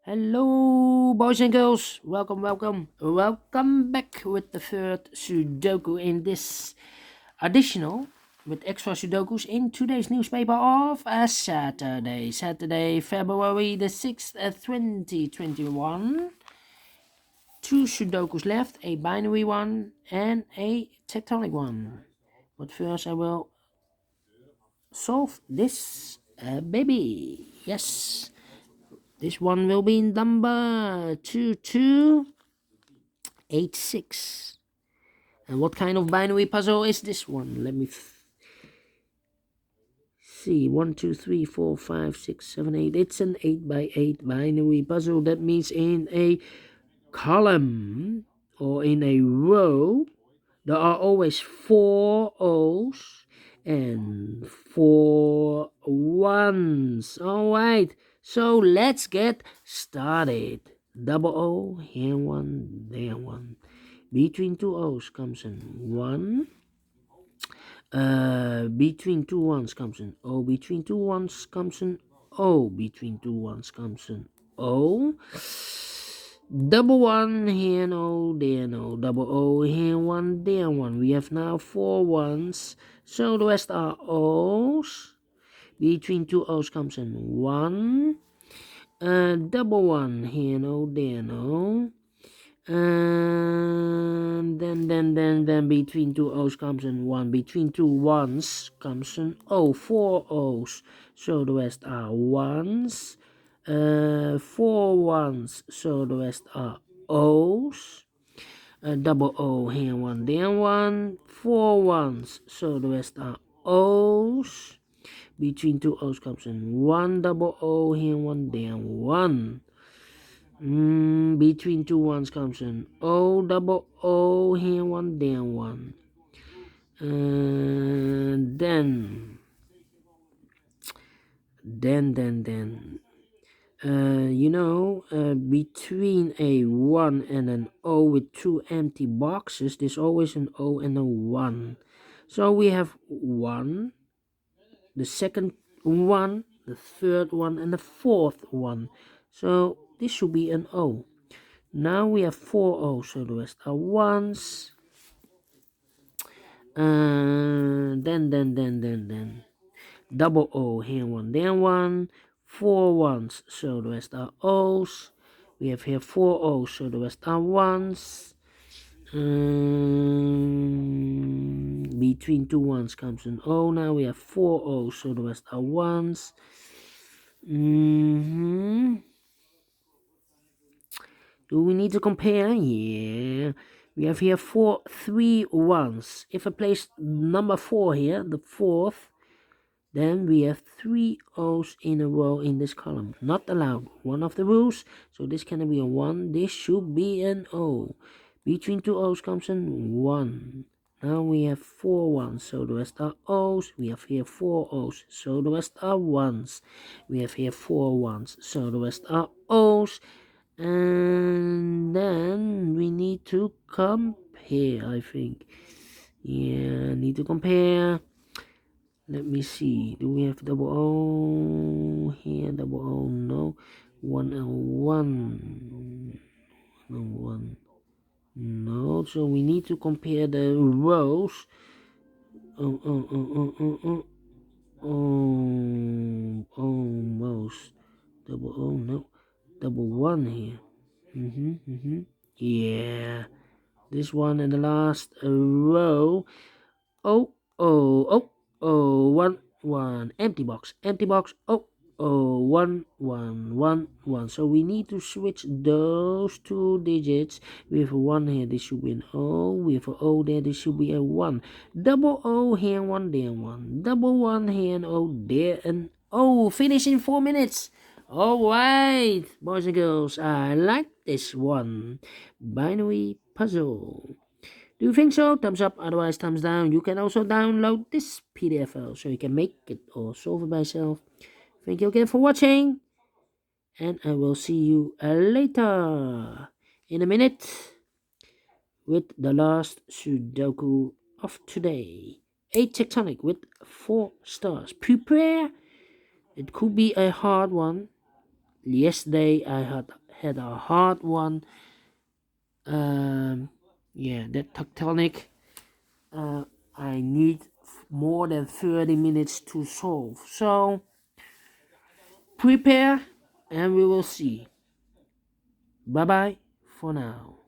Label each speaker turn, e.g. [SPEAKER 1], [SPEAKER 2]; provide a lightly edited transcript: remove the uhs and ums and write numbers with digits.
[SPEAKER 1] Hello, boys and girls. Welcome back with the third Sudoku in this additional with extra Sudokus in today's newspaper of Saturday, February the 6th, 2021. Two Sudokus left, a binary one and a tectonic one. But first I will solve this baby. Yes. This one will be number 2286. And what kind of binary puzzle is this one? Let me see. 1, 2, 3, 4, 5, 6, 7, 8. It's an 8 by 8 binary puzzle. That means in a column or in a row, there are always 4 O's and 4 ones. Alright, so let's get started. Double O, here one, there one. Between two O's comes in 1. Between two ones comes in O. Between two ones comes in O. Between two ones comes in O. Double one here, no, there, no. Double O here, one, there, one. We have now 4 ones, so the rest are O's. Between two O's comes in 1. Double one here, no, there, no. And then between two O's comes in 1. Between two ones comes in O. 4 O's, so the rest are ones. 4 ones, so the rest are O's. Double O here, one, there, one. 4 ones, so the rest are O's. Between two O's comes in 1 double O here, one, there, one. Between two ones comes in O double O here, one, there, one. Then between a 1 and an O with 2 empty boxes, there's always an O and a 1. So we have 1, the second one, the third one, and the fourth one. So this should be an O. Now we have 4 O's, so the rest are ones. Then double O here, one, there, one. 4 ones, so the rest are O's. We have here 4 O's, so the rest are ones. Between two ones comes an O. Now we have 4 O's, so the rest are ones. Do we need to compare? Yeah. We have here 3 ones. If I place number 4 here, the fourth, then we have 3 O's in a row in this column. Not allowed. One of the rules. So this cannot be a 1. This should be an O. Between two O's comes in 1. Now we have 4 ones, so the rest are O's. We have here 4 O's, so the rest are ones. We have here 4 ones, so the rest are O's. And then we need to compare, I think. Yeah, need to compare. Let me see. Do we have double O here? Double O, no. 1 and 1. No, 1. No, so we need to compare the rows. Almost. Double O, no. Double 1 here. Yeah. This one and the last row. Oh, oh, oh, oh, 1, 1. Empty box, empty box. Oh, oh, 1, 1, 1, 1. So we need to switch those 2 digits. We have a 1 here, this should be an O. We have an O there, this should be a 1. Double O here, 1 there, 1. Double 1 here, and O there, and O. Finish in 4 minutes. Alright, boys and girls, I like this one. Binary puzzle. Do you think so? Thumbs up, otherwise thumbs down. You can also download this PDF file so you can make it or solve it by yourself. Thank you again for watching, and I will see you later in a minute with the last Sudoku of today. A tectonic with 4 stars. Prepare. It could be a hard one. yesterday I had a hard one. Yeah, that tectonic. I need more than 30 minutes to solve. So prepare and we will see. Bye bye for now.